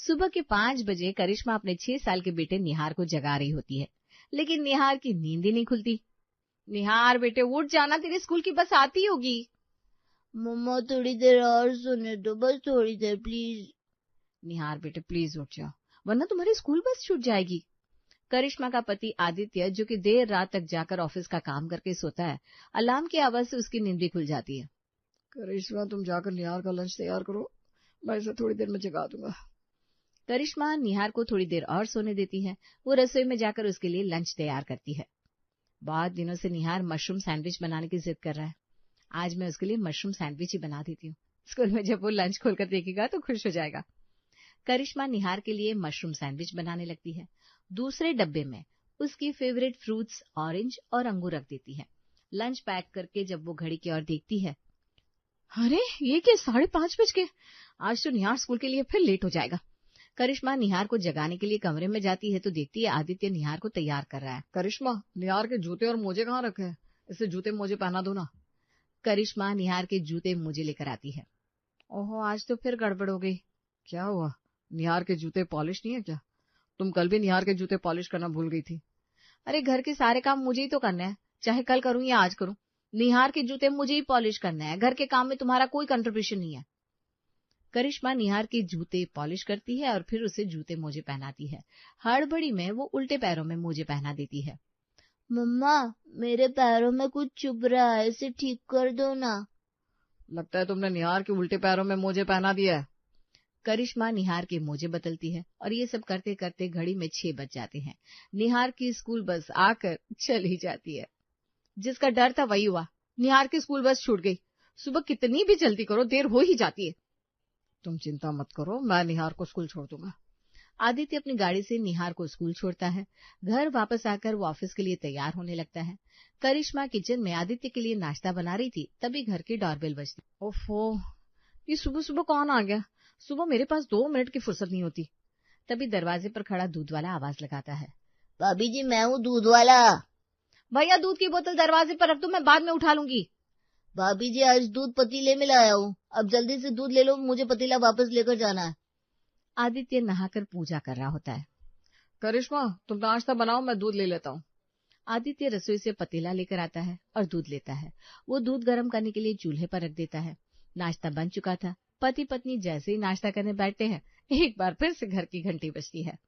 सुबह के 5 बजे करिश्मा अपने 6 साल के बेटे निहार को जगा रही होती है, लेकिन निहार की नींद ही नहीं खुलती। निहार बेटे उठ जाना, तेरे स्कूल की बस आती होगी। मम्मा थोड़ी देर और सोने दो, बस थोड़ी देर प्लीज। निहार बेटे प्लीज उठ जाओ, वरना तुम्हारी स्कूल बस छूट जाएगी। करिश्मा का पति आदित्य, जो कि देर रात तक जाकर ऑफिस का काम करके सोता है, अलार्म की आवाज से उसकी नींद भी खुल जाती है। करिश्मा तुम जाकर निहार का लंच तैयार करो, मैं इसे थोड़ी देर में जगा दूंगा। करिश्मा निहार को थोड़ी देर और सोने देती है। वो रसोई में जाकर उसके लिए लंच तैयार करती है। बहुत दिनों से निहार मशरूम सैंडविच बनाने की जिद कर रहा है। आज मैं उसके लिए मशरूम सैंडविच ही बना देती हूँ। स्कूल में जब वो लंच खोलकर देखेगा तो खुश हो जाएगा। करिश्मा निहार के लिए मशरूम सैंडविच बनाने लगती है। दूसरे डब्बे में उसकी फेवरेट फ्रूट्स ऑरेंज और अंगूर रख देती है। लंच पैक करके जब वो घड़ी की ओर देखती है, अरे ये क्या 5:30 बज गए, आज तो निहार स्कूल के लिए फिर लेट हो जाएगा। करिश्मा निहार को जगाने के लिए कमरे में जाती है तो देखती है आदित्य निहार को तैयार कर रहा है। करिश्मा निहार के जूते और मोजे कहाँ रखे हैं, इसे जूते मोजे पहना दो ना। करिश्मा निहार के जूते मोजे लेकर आती है। ओहो, आज तो फिर गड़बड़ हो गई। क्या हुआ, निहार के जूते पॉलिश नहीं है क्या? तुम कल भी निहार के जूते पॉलिश करना भूल गई थी। अरे घर के सारे काम मुझे ही तो करना है, चाहे कल करूं या आज करूं। निहार के जूते मुझे ही पॉलिश करना है, घर के काम में तुम्हारा कोई कंट्रीब्यूशन नहीं है। करिश्मा निहार के जूते पॉलिश करती है और फिर उसे जूते मोजे पहनाती है। हड़बड़ी में वो उल्टे पैरों में मोजे पहना देती है। मम्मा मेरे पैरों में कुछ चुभ रहा है, इसे ठीक कर दो ना। लगता है तुमने निहार के उल्टे पैरों में मोजे पहना दिया है। करिश्मा निहार के मोजे बदलती है और ये सब करते करते घड़ी में 6 बज जाते हैं। निहार की स्कूल बस आकर चली जाती है। जिसका डर था वही हुआ, निहार की स्कूल बस छूट गई। सुबह कितनी भी जल्दी करो देर हो ही जाती है। तुम चिंता मत करो, मैं निहार को स्कूल छोड़ दूंगा। आदित्य अपनी गाड़ी से निहार को स्कूल छोड़ता है। घर वापस आकर वो ऑफिस के लिए तैयार होने लगता है। करिश्मा किचन में आदित्य के लिए नाश्ता बना रही थी, तभी घर की डोरबेल बजती। ओफो, ये सुबह सुबह कौन आ गया? सुबह मेरे पास 2 मिनट की फुर्सत नहीं होती। तभी दरवाजे पर खड़ा दूध वाला आवाज लगाता है। भाभी जी मैं हूँ दूध वाला। भैया दूध की बोतल दरवाजे पर रख दो, मैं बाद में उठा लूंगी। भाभी जी आज दूध पतीले में लाया हूँ, अब जल्दी से दूध ले लो, मुझे पतीला वापस लेकर जाना है। आदित्य नहाकर पूजा कर रहा होता है। करिश्मा तुम नाश्ता बनाओ, मैं दूध ले लेता हूँ। आदित्य रसोई से पतीला लेकर आता है और दूध लेता है। वो दूध गर्म करने के लिए चूल्हे पर रख देता है। नाश्ता बन चुका था। पति पत्नी जैसे ही नाश्ता करने बैठते हैं, एक बार फिर से घर की घंटी बजती है।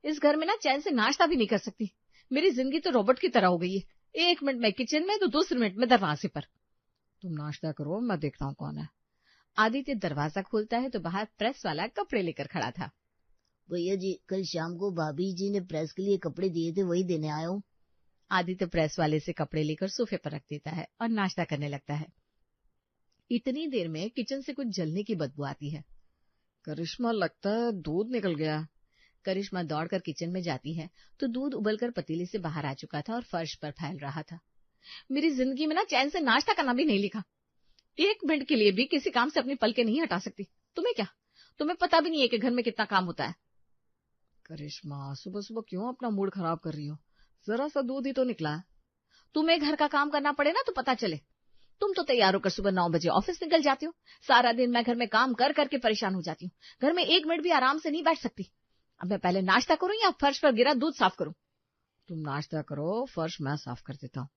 इस घर में ना चैन से नाश्ता भी नहीं कर सकती। मेरी जिंदगी तो रोबोट की तरह हो गई है। 1 मिनट में किचन में तो दूसरे मिनट में दरवाजे पर। तुम नाश्ता करो, मैं देखता हूँ कौन है। आदित्य दरवाजा खोलता है तो बाहर प्रेस वाला कपड़े लेकर खड़ा था। भैया जी कल शाम को भाभी जी ने प्रेस के लिए कपड़े दिए थे, वही देने आया हूँ। आदित्य प्रेस वाले से कपड़े लेकर सोफे पर रख देता है और नाश्ता करने लगता है। इतनी देर में किचन से कुछ जलने की बदबू आती है। करिश्मा लगता है दूध निकल गया। करिश्मा दौड़कर किचन में जाती है तो दूध उबलकर पतीले से बाहर आ चुका था और फर्श पर फैल रहा था। मेरी जिंदगी में ना चैन से नाश्ता करना भी नहीं लिखा। 1 मिनट के लिए भी किसी काम से अपनी पलकें नहीं हटा सकती। तुम्हें क्या, तुम्हें पता भी नहीं है कि घर में कितना काम होता है। करिश्मा सुबह सुबह क्यों अपना मूड खराब कर रही हो, जरा सा दूध ही तो निकला है। तुम्हें घर का काम करना पड़े ना तो पता चले। तुम तो तैयार होकर सुबह 9 बजे ऑफिस निकल जाती हो। सारा दिन मैं घर में काम कर करके परेशान हो जाती हूँ। घर में 1 मिनट भी आराम से नहीं बैठ सकती। अब मैं पहले नाश्ता करूं या फर्श पर गिरा दूध साफ करूं? तुम नाश्ता करो, फर्श मैं साफ कर देता हूँ।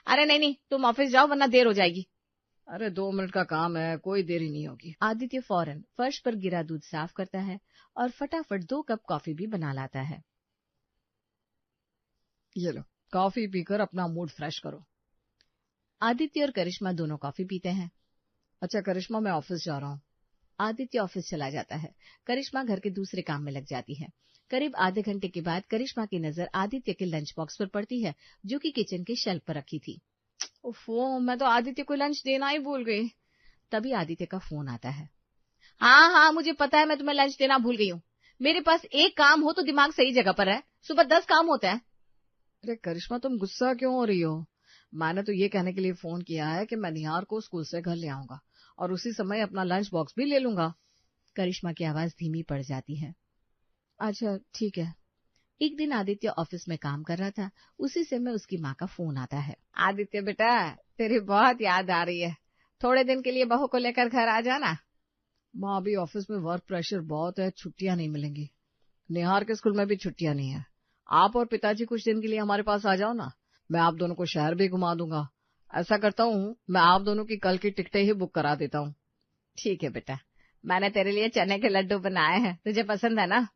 अरे नहीं नहीं, तुम ऑफिस जाओ वरना देर हो जाएगी। अरे 2 मिनट का काम है, कोई देरी नहीं होगी। आदित्य फौरन फर्श पर गिरा दूध साफ करता है और फटाफट 2 कप कॉफी भी बना लाता है। ये लो, कॉफी पीकर अपना मूड फ्रेश करो। आदित्य और करिश्मा दोनों कॉफी पीते हैं। अच्छा करिश्मा मैं ऑफिस जा रहा हूँ। आदित्य ऑफिस चला जाता है। करिश्मा घर के दूसरे काम में लग जाती है। करीब आधे घंटे के बाद करिश्मा की नजर आदित्य के लंच बॉक्स पर पड़ती है, जो कि किचन के शेल्फ पर रखी थी। ओफो, मैं तो आदित्य को लंच देना ही भूल गई। तभी आदित्य का फोन आता है। हाँ, मुझे पता है मैं तुम्हें लंच देना भूल गई हूँ। मेरे पास एक काम हो तो दिमाग सही जगह पर है, सुबह 10 काम होता है। अरे करिश्मा तुम गुस्सा क्यों हो रही हो? मैंने तो ये कहने के लिए फोन किया है कि मैं निहार को स्कूल से घर ले आऊंगा और उसी समय अपना लंच बॉक्स भी ले लूंगा। करिश्मा की आवाज धीमी पड़ जाती है। अच्छा ठीक है। एक दिन आदित्य ऑफिस में काम कर रहा था। उसी समय उसकी माँ का फोन आता है। आदित्य बेटा, तेरी बहुत याद आ रही है, थोड़े दिन के लिए बहू को लेकर घर आ जाना। माँ, अभी ऑफिस में वर्क प्रेशर बहुत है, छुट्टियां नहीं मिलेंगी। निहार के स्कूल में भी छुट्टियां नहीं है। आप और पिताजी कुछ दिन के लिए हमारे पास आ जाओ ना, मैं आप दोनों को शहर भी घुमा दूंगा। ऐसा करता हूँ, मैं आप दोनों की कल की टिकटें ही बुक करा देता हूँ। ठीक है बेटा, मैंने तेरे लिए चने के लड्डू बनाए हैं, तुझे पसंद है ना?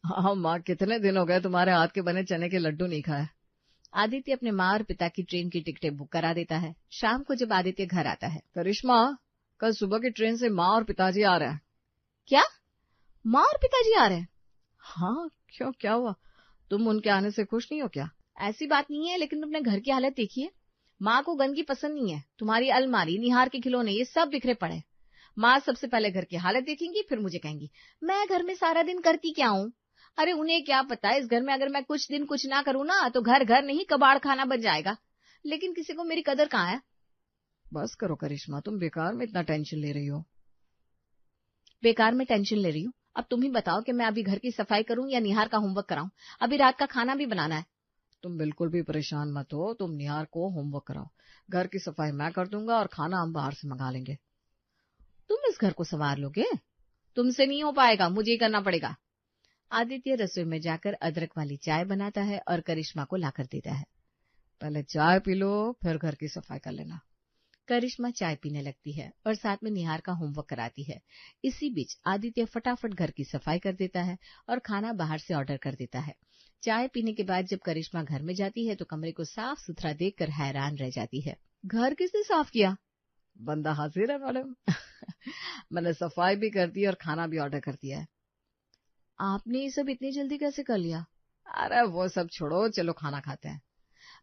हाँ माँ, कितने दिन हो गए तुम्हारे हाथ के बने चने के लड्डू नहीं खाए। आदित्य अपने माँ और पिता की ट्रेन की टिकटें बुक करा देता है। शाम को जब आदित्य घर आता है। करिश्मा, कल सुबह की ट्रेन से माँ और पिताजी आ रहे हैं। क्या? माँ और पिताजी आ रहे हैं? हाँ, क्यों, क्या हुआ? तुम उनके आने से खुश नहीं हो क्या? ऐसी बात नहीं है, लेकिन तुमने घर की हालत देखी है। माँ को गंदगी पसंद नहीं है। तुम्हारी अलमारी, निहार के खिलौने, ये सब बिखरे पड़े। माँ सबसे पहले घर की हालत देखेंगी, फिर मुझे कहेंगी मैं घर में सारा दिन करती क्या हूँ। अरे उन्हें क्या पता है, इस घर में अगर मैं कुछ दिन कुछ ना करूँ ना तो घर घर नहीं कबाड़ खाना बन जाएगा। लेकिन किसी को मेरी कदर कहाँ है। बस करो करिश्मा, तुम बेकार में इतना टेंशन ले रही हो। बेकार में टेंशन ले रही हूँ? अब तुम ही बताओ कि मैं अभी घर की सफाई करूँ या निहार का होमवर्क कराऊं। अभी रात का खाना भी बनाना है। तुम बिल्कुल भी परेशान मत हो, तुम निहार को होमवर्क कराओ। घर की सफाई मैं कर दूंगा और खाना हम बाहर से मंगा लेंगे। तुम इस घर को संवार लोगे? तुमसे नहीं हो पाएगा, मुझे ही करना पड़ेगा। आदित्य रसोई में जाकर अदरक वाली चाय बनाता है और करिश्मा को लाकर देता है। पहले चाय पी लो, फिर घर की सफाई कर लेना। करिश्मा चाय पीने लगती है और साथ में निहार का होमवर्क कराती है। इसी बीच आदित्य फटाफट घर की सफाई कर देता है और खाना बाहर से ऑर्डर कर देता है। चाय पीने के बाद जब करिश्मा घर में जाती है तो कमरे को साफ सुथरा देखकर हैरान रह जाती है। घर किसने साफ किया? बंदा हाजिर है मैडम। मैंने सफाई भी कर दी और खाना भी ऑर्डर कर दिया है। आपने ये सब इतनी जल्दी कैसे कर लिया? अरे वो सब छोड़ो, चलो खाना खाते हैं।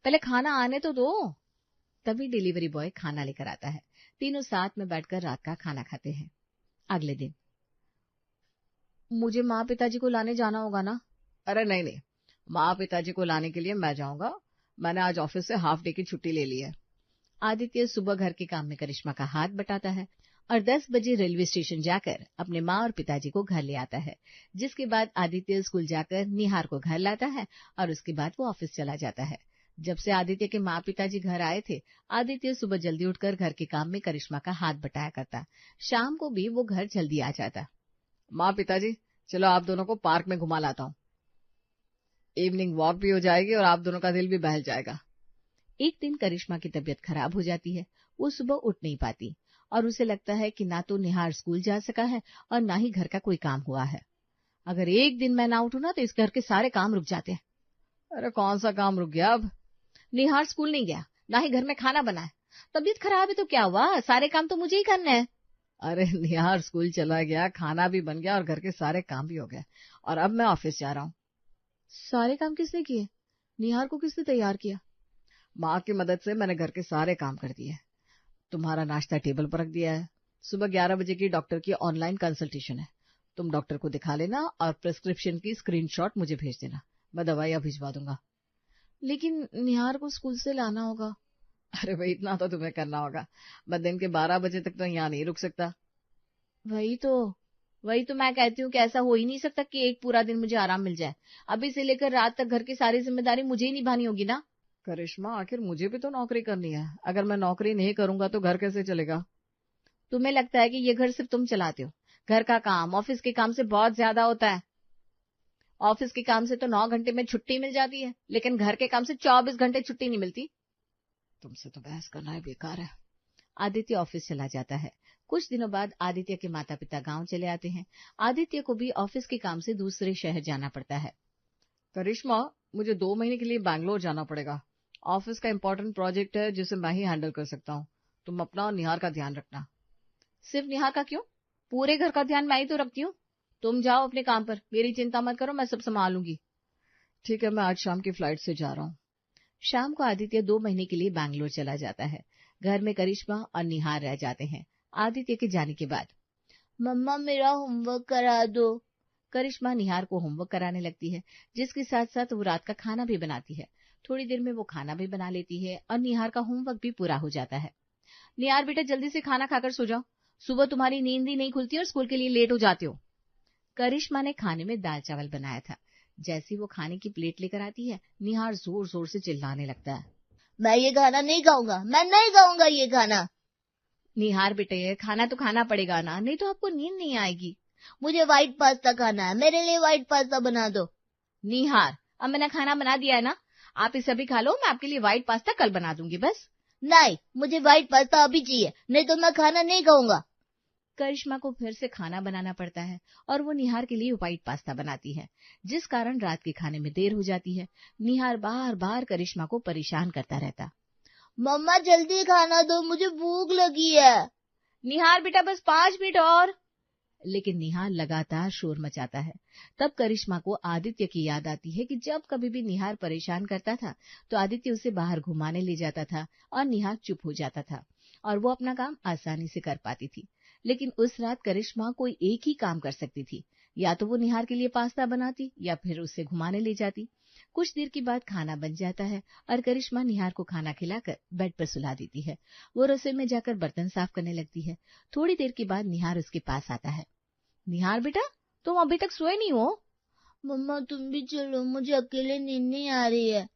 पहले खाना आने तो दो। तभी डिलीवरी बॉय खाना लेकर आता है। तीनों साथ में बैठकर रात का खाना खाते हैं। अगले दिन, मुझे माँ पिताजी को लाने जाना होगा ना? अरे नहीं नहीं, माँ पिताजी को लाने के लिए मैं जाऊंगा। मैंने आज ऑफिस से हाफ डे की छुट्टी ले ली है। आदित्य सुबह घर के काम में करिश्मा का हाथ बटाता है और 10 बजे रेलवे स्टेशन जाकर अपने माँ और पिताजी को घर ले आता है। जिसके बाद आदित्य स्कूल जाकर निहार को घर लाता है और उसके बाद वो ऑफिस चला जाता है। जब से आदित्य के माँ पिताजी घर आए थे, आदित्य सुबह जल्दी उठकर घर के काम में करिश्मा का हाथ बटाया करता। शाम को भी वो घर जल्दी आ जाता। माँ पिताजी, चलो आप दोनों को पार्क में घुमा लाता हूँ। इवनिंग वॉक भी हो जाएगी और आप दोनों का दिल भी बहल जाएगा। एक दिन करिश्मा की तबीयत खराब हो जाती है। वो सुबह उठ नहीं पाती और उसे लगता है कि ना तो निहार स्कूल जा सका है और ना ही घर का कोई काम हुआ है। अगर एक दिन मैं ना उठूं ना तो इस घर के सारे काम रुक जाते हैं। अरे कौन सा काम रुक गया अब? निहार स्कूल नहीं गया, ना ही घर में खाना बना है। तबीयत खराब है तो क्या हुआ, सारे काम तो मुझे ही करने हैं। अरे निहार स्कूल चला गया, खाना भी बन गया और घर के सारे काम भी हो गए और अब मैं ऑफिस जा रहा हूँ। सारे काम किसने किए? निहार को किसने तैयार किया? माँ की मदद से मैंने घर के सारे काम कर दिए। तुम्हारा नाश्ता टेबल पर रख दिया है। सुबह 11 बजे की डॉक्टर की ऑनलाइन कंसल्टेशन है। तुम डॉक्टर को दिखा लेना और प्रिस्क्रिप्शन की स्क्रीनशॉट मुझे भेज देना। मैं दवाइयाँ भिजवा दूंगा। लेकिन निहार को स्कूल से लाना होगा। अरे भाई, इतना तो तुम्हें करना होगा। मैं दिन के 12 बजे तक तो यहाँ नहीं रुक सकता। वही तो मैं कहती हूँ कि ऐसा हो ही नहीं सकता कि एक पूरा दिन मुझे आराम मिल जाए। अभी से लेकर रात तक घर की सारी जिम्मेदारी मुझे ही निभानी होगी ना। करिश्मा, आखिर मुझे भी तो नौकरी करनी है। अगर मैं नौकरी नहीं करूंगा तो घर कैसे चलेगा? तुम्हें लगता है कि ये घर सिर्फ तुम चलाते हो? घर का काम ऑफिस के काम से बहुत ज्यादा होता है। ऑफिस के काम से तो 9 घंटे में छुट्टी मिल जाती है, लेकिन घर के काम से 24 घंटे छुट्टी नहीं मिलती। तुमसे तो बहस करना ही बेकार है। आदित्य ऑफिस चला जाता है। कुछ दिनों बाद आदित्य के माता पिता गांव चले आते हैं। आदित्य को भी ऑफिस के काम से दूसरे शहर जाना पड़ता है। करिश्मा, मुझे 2 महीने के लिए बैंगलोर जाना पड़ेगा। ऑफिस का इम्पोर्टेंट प्रोजेक्ट है जिसे मैं ही हैंडल कर सकता हूँ। तुम अपना और निहार का ध्यान रखना। सिर्फ निहार का क्यों? पूरे घर का ध्यान मैं ही तो रखती हूँ। तुम जाओ अपने काम पर, मेरी चिंता मत करो, मैं सब संभालूंगी। ठीक है, मैं आज शाम की फ्लाइट से जा रहा हूँ। शाम को आदित्य 2 महीने के लिए बैंगलोर चला जाता है। घर में करिश्मा और निहार रह जाते हैं। आदित्य के जाने के बाद, मम्मा मेरा होमवर्क करा दो। करिश्मा निहार को होमवर्क कराने लगती है, जिसके साथ साथ वो रात का खाना भी बनाती है। थोड़ी देर में वो खाना भी बना लेती है और निहार का होमवर्क भी पूरा हो जाता है। निहार बेटा, जल्दी से खाना खाकर सो जाओ, सुबह तुम्हारी नींद ही नहीं खुलती और स्कूल के लिए लेट हो जाते हो। करिश्मा ने खाने में दाल चावल बनाया था। जैसी वो खाने की प्लेट लेकर आती है, निहार जोर जोर से चिल्लाने लगता है, मैं ये खाना नहीं खाऊंगा, मैं नहीं खाऊंगा ये खाना। निहार बेटे, खाना तो खाना पड़ेगा ना, नहीं तो आपको नींद नहीं आएगी। मुझे व्हाइट पास्ता खाना है, मेरे लिए व्हाइट पास्ता बना दो। निहार, अब मैंने खाना बना दिया है ना, आप इसे अभी खा लो, मैं आपके लिए व्हाइट पास्ता कल बना दूंगी बस। नहीं, मुझे व्हाइट पास्ता अभी चाहिए, नहीं तो मैं खाना नहीं खाऊंगा। करिश्मा को फिर से खाना बनाना पड़ता है और वो निहार के लिए व्हाइट पास्ता बनाती है, जिस कारण रात के खाने में देर हो जाती है। निहार बार बार करिश्मा को परेशान करता रहता। मम्मा जल्दी खाना दो, मुझे भूख लगी है। निहार बेटा बस 5 मिनट और। लेकिन निहार लगातार शोर मचाता है। तब करिश्मा को आदित्य की याद आती है कि जब कभी भी निहार परेशान करता था तो आदित्य उसे बाहर घुमाने ले जाता था और निहार चुप हो जाता था और वो अपना काम आसानी से कर पाती थी। लेकिन उस रात करिश्मा कोई एक ही काम कर सकती थी, या तो वो निहार के लिए पास्ता बनाती या फिर उसे घुमाने ले जाती। कुछ देर के बाद खाना बन जाता है और करिश्मा निहार को खाना खिलाकर बेड पर सुला देती है। वो रसोई में जाकर बर्तन साफ करने लगती है। थोड़ी देर के बाद निहार उसके पास आता है। निहार बेटा, तुम अभी तक सोए नहीं हो? मम्मा तुम भी चलो, मुझे अकेले नींद नहीं आ रही है।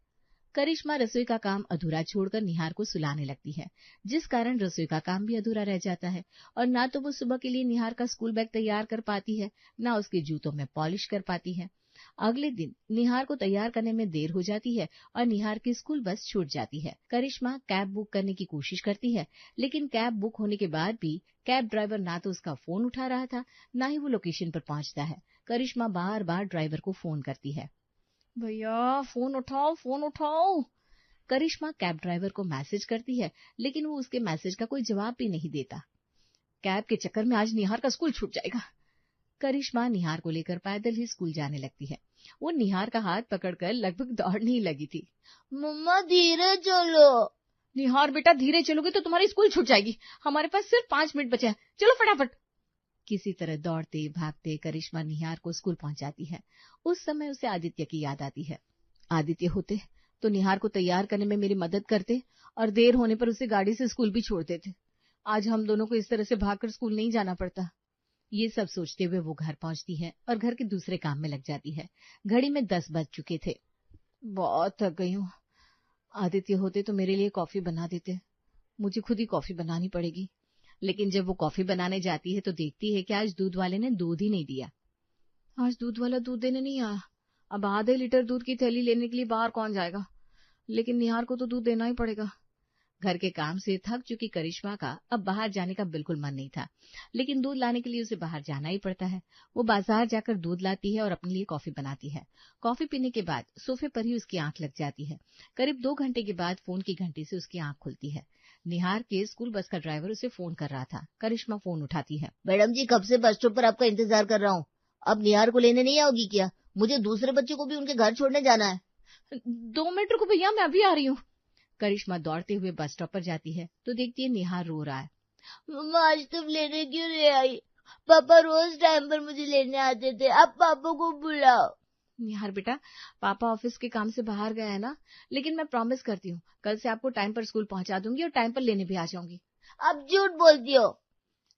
करिश्मा रसोई का काम अधूरा छोड़कर निहार को सुलाने लगती है, जिस कारण रसोई का काम भी अधूरा रह जाता है और ना तो वो सुबह के लिए निहार का स्कूल बैग तैयार कर पाती है, ना उसके जूतों में पॉलिश कर पाती है। अगले दिन निहार को तैयार करने में देर हो जाती है और निहार की स्कूल बस छूट जाती है। करिश्मा कैब बुक करने की कोशिश करती है, लेकिन कैब बुक होने के बाद भी कैब ड्राइवर ना तो उसका फोन उठा रहा था, ना ही वो लोकेशन पर पहुंचता है। करिश्मा बार बार ड्राइवर को फोन करती है। भैया फोन उठाओ, फोन उठाओ। करिश्मा कैब ड्राइवर को मैसेज करती है, लेकिन वो उसके मैसेज का कोई जवाब भी नहीं देता। कैब के चक्कर में आज निहार का स्कूल छूट जाएगा। करिश्मा निहार को लेकर पैदल ही स्कूल जाने लगती है। वो निहार का हाथ पकड़कर लगभग दौड़ने ही लगी थी। मम्मा धीरे चलो। निहार बेटा, धीरे चलोगे तो तुम्हारी स्कूल छूट जाएगी, हमारे पास सिर्फ 5 मिनट बचे हैं, चलो फटाफट। किसी तरह दौड़ते भागते करिश्मा निहार को स्कूल पहुंचाती है। उस समय उसे आदित्य की याद आती है। आदित्य होते तो निहार को तैयार करने में मेरी मदद करते और देर होने पर उसे गाड़ी से स्कूल भी छोड़ देते। आज हम दोनों को इस तरह से भागकर स्कूल नहीं जाना पड़ता। ये सब सोचते हुए वो घर पहुंचती है और घर के दूसरे काम में लग जाती है। घड़ी में 10 बज चुके थे। बहुत थक गई हूँ। आदित्य होते तो मेरे लिए कॉफी बना देते, मुझे खुद ही कॉफी बनानी पड़ेगी। लेकिन जब वो कॉफी बनाने जाती है तो देखती है कि आज दूध वाले ने दूध ही नहीं दिया। आज दूध वाला दूध देने नहीं आया। अब आधे लीटर दूध की थैली लेने के लिए बाहर कौन जाएगा, लेकिन निहार को तो दूध देना ही पड़ेगा। घर के काम से थक चुकी करिश्मा का अब बाहर जाने का बिल्कुल मन नहीं था, लेकिन दूध लाने के लिए उसे बाहर जाना ही पड़ता है। वो बाजार जाकर दूध लाती है और अपने लिए कॉफी बनाती है। कॉफी पीने के बाद सोफे पर ही उसकी आंख लग जाती है। करीब 2 घंटे के बाद फोन की घंटी से उसकी आंख खुलती है। निहार के स्कूल बस का ड्राइवर उसे फोन कर रहा था। करिश्मा फोन उठाती है। मैडम जी, कब से बस स्टॉप पर आपका इंतजार कर रहा हूँ। अब निहार को लेने नहीं आओगी क्या? मुझे दूसरे बच्चे को भी उनके घर छोड़ने जाना है। 2 मिनट रुको भैया, मैं अभी आ रही हूँ। करिश्मा दौड़ते हुए बस स्टॉप पर जाती है तो देखती है निहार रो रहा है। मम्मा आज तुम लेने क्यों नहीं आई? पापा रोज टाइम पर मुझे लेने आते थे, अब पापा को बुलाओ। निहार बेटा, पापा ऑफिस के काम से बाहर गए हैं ना, लेकिन मैं प्रॉमिस करती हूँ कल से आपको टाइम पर स्कूल पहुंचा दूंगी और टाइम पर लेने भी आ जाऊंगी। अब झूठ बोलती हो।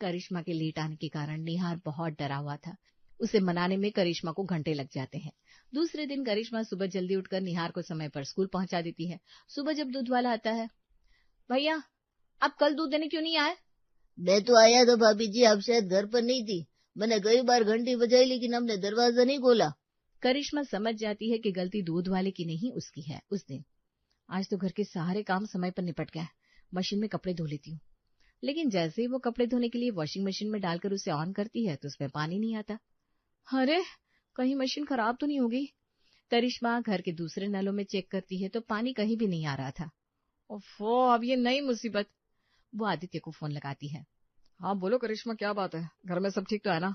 करिश्मा के लेट आने के कारण निहार बहुत डरा हुआ था। उसे मनाने में करिश्मा को घंटे लग जाते हैं। दूसरे दिन करिश्मा सुबह जल्दी उठकर निहार को समय पर स्कूल पहुंचा देती है। सुबह जब दूध वाला आता है, भैया आप कल दूध देने क्यों नहीं आए? मैं तो आया था भाभी जी, आप शायद घर पर नहीं थी। मैंने कई बार घंटी बजाई लेकिन हमने दरवाजा नहीं खोला। करिश्मा समझ जाती है कि गलती दूध वाले की नहीं उसकी है। उस दिन आज तो घर के सारे काम समय पर निपट गए। मशीन में कपड़े धो लेती हूँ। लेकिन जैसे ही वो कपड़े धोने के लिए वॉशिंग मशीन में डालकर उसे ऑन करती है तो उसमें पानी नहीं आता। अरे कहीं मशीन खराब तो नहीं हो गई? करिश्मा घर के दूसरे नलों में चेक करती है तो पानी कहीं भी नहीं आ रहा था। ओफो, अब ये नई मुसीबत। वो आदित्य को फोन लगाती है। हाँ बोलो करिश्मा, क्या बात है? घर में सब ठीक तो है ना?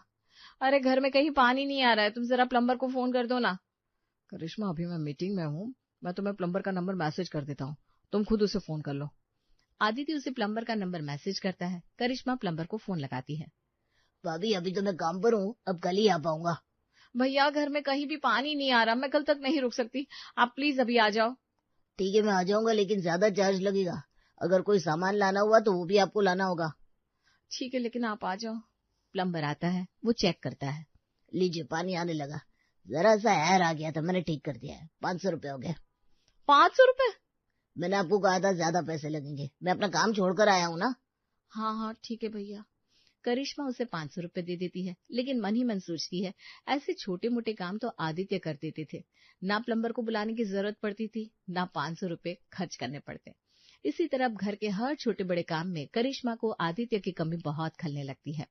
अरे घर में कहीं पानी नहीं आ रहा है, तुम जरा प्लम्बर को फोन कर दो ना। करिश्मा अभी मैं मीटिंग में हूँ, मैं तुम्हें प्लम्बर का नंबर मैसेज कर देता हूँ, तुम खुद उसे फोन कर लो। आदित्य उसे प्लम्बर का नंबर मैसेज करता है। करिश्मा प्लम्बर को फोन लगाती है। भाभी अभी तो मैं काम पर हूँ, अब कल ही आ पाऊंगा। भैया घर में कहीं भी पानी नहीं आ रहा, मैं कल तक नहीं रुक सकती, आप प्लीज अभी आ जाओ। ठीक है मैं आ जाऊंगा, लेकिन ज्यादा चार्ज लगेगा। अगर कोई सामान लाना हुआ तो वो भी आपको लाना होगा। ठीक है, लेकिन आप आ जाओ। प्लम्बर आता है, वो चेक करता है। लीजिए पानी आने लगा, जरा सा एयर आ गया था, मैंने ठीक कर दिया है। 500 रुपए हो गए। 500 रुपए? मैंने आपको कहा था ज्यादा पैसे लगेंगे, मैं अपना काम छोड़कर आया हूँ ना। हाँ ठीक है भैया। करिश्मा उसे 500 रुपए दे देती है, लेकिन मन ही मन सोचती है ऐसे छोटे मोटे काम तो आदित्य कर देते थे, ना प्लम्बर को बुलाने की जरूरत पड़ती थी, ना 500 रुपए खर्च करने पड़ते। इसी तरह अब घर के हर छोटे बड़े काम में करिश्मा को आदित्य की कमी बहुत खलने लगती है।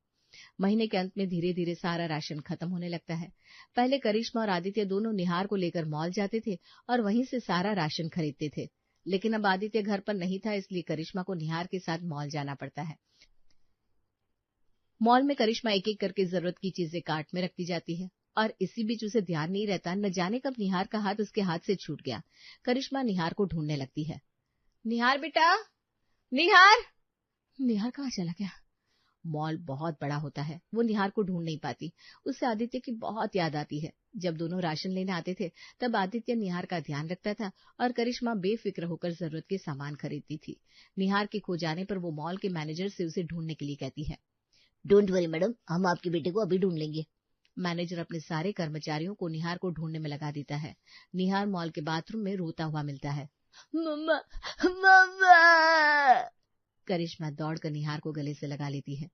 महीने के अंत में धीरे धीरे सारा राशन खत्म होने लगता है। पहले करिश्मा और आदित्य दोनों निहार को लेकर मॉल जाते थे और वहीं से सारा राशन खरीदते थे, लेकिन अब आदित्य घर पर नहीं था, इसलिए करिश्मा को निहार के साथ मॉल जाना पड़ता है। मॉल में करिश्मा एक एक करके जरूरत की चीजें कार्ट में रखती जाती है और इसी बीच उसे ध्यान नहीं रहता, न जाने कब निहार का हाथ उसके हाथ से छूट गया। करिश्मा निहार को ढूंढने लगती है। निहार बेटा, निहार। निहार कहाँ चला गया? मॉल बहुत बड़ा होता है, वो निहार को ढूंढ नहीं पाती। उसे आदित्य की बहुत याद आती है। जब दोनों राशन लेने आते थे तब आदित्य निहार का ध्यान रखता था और करिश्मा बेफिक्र होकर जरूरत के सामान खरीदती थी। निहार के खो जाने पर वो मॉल के मैनेजर से उसे ढूंढने के लिए कहती है। डोंट वरी मैडम, हम आपके बेटे को अभी ढूंढ लेंगे। मैनेजर अपने सारे कर्मचारियों को निहार को ढूंढने में लगा देता है। निहार मॉल के बाथरूम में रोता हुआ मिलता है। मम्मा, मम्मा। करिश्मा दौड़कर निहार को गले से लगा लेती है।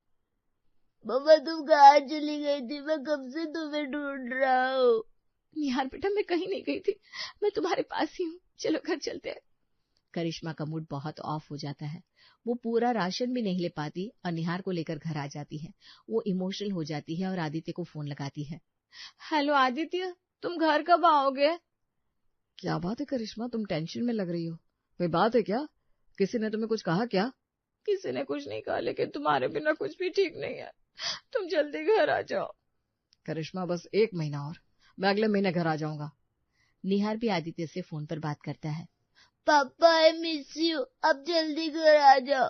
मम्मा तुम कहाँ चली गई थी? मैं कब से तुम्हें ढूंढ रहा हूँ। निहार बेटा, मैं कहीं नहीं गई थी, मैं तुम्हारे पास ही हूँ, चलो घर चलते हैं। करिश्मा का मूड बहुत ऑफ हो जाता है। वो पूरा राशन भी नहीं ले पाती और निहार को लेकर घर आ जाती है। वो इमोशनल हो जाती है और आदित्य को फोन लगाती है। हेलो आदित्य, तुम घर कब आओगे? क्या बात है करिश्मा, तुम टेंशन में लग रही हो? कोई बात है क्या? किसी ने तुम्हें कुछ कहा क्या? किसी ने कुछ नहीं कहा, लेकिन तुम्हारे बिना कुछ भी ठीक नहीं है। तुम जल्दी घर आ जाओ। करिश्मा बस 1 महीना और, मैं अगले महीने घर आ जाऊंगा। निहार भी आदित्य से फोन पर बात करता है। पापा आई मिस यू, अब जल्दी घर आ जाओ।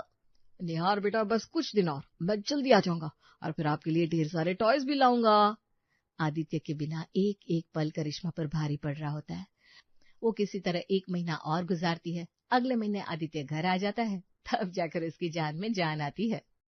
निहार बेटा बस कुछ दिन और, मैं जल्दी आ जाऊंगा और फिर आपके लिए ढेर सारे टॉयज भी लाऊंगा। आदित्य के बिना एक एक पल करिश्मा पर भारी पड़ रहा होता है। वो किसी तरह 1 महीना और गुजारती है। अगले महीने आदित्य घर आ जाता है, तब जाकर उसकी जान में जान आती है।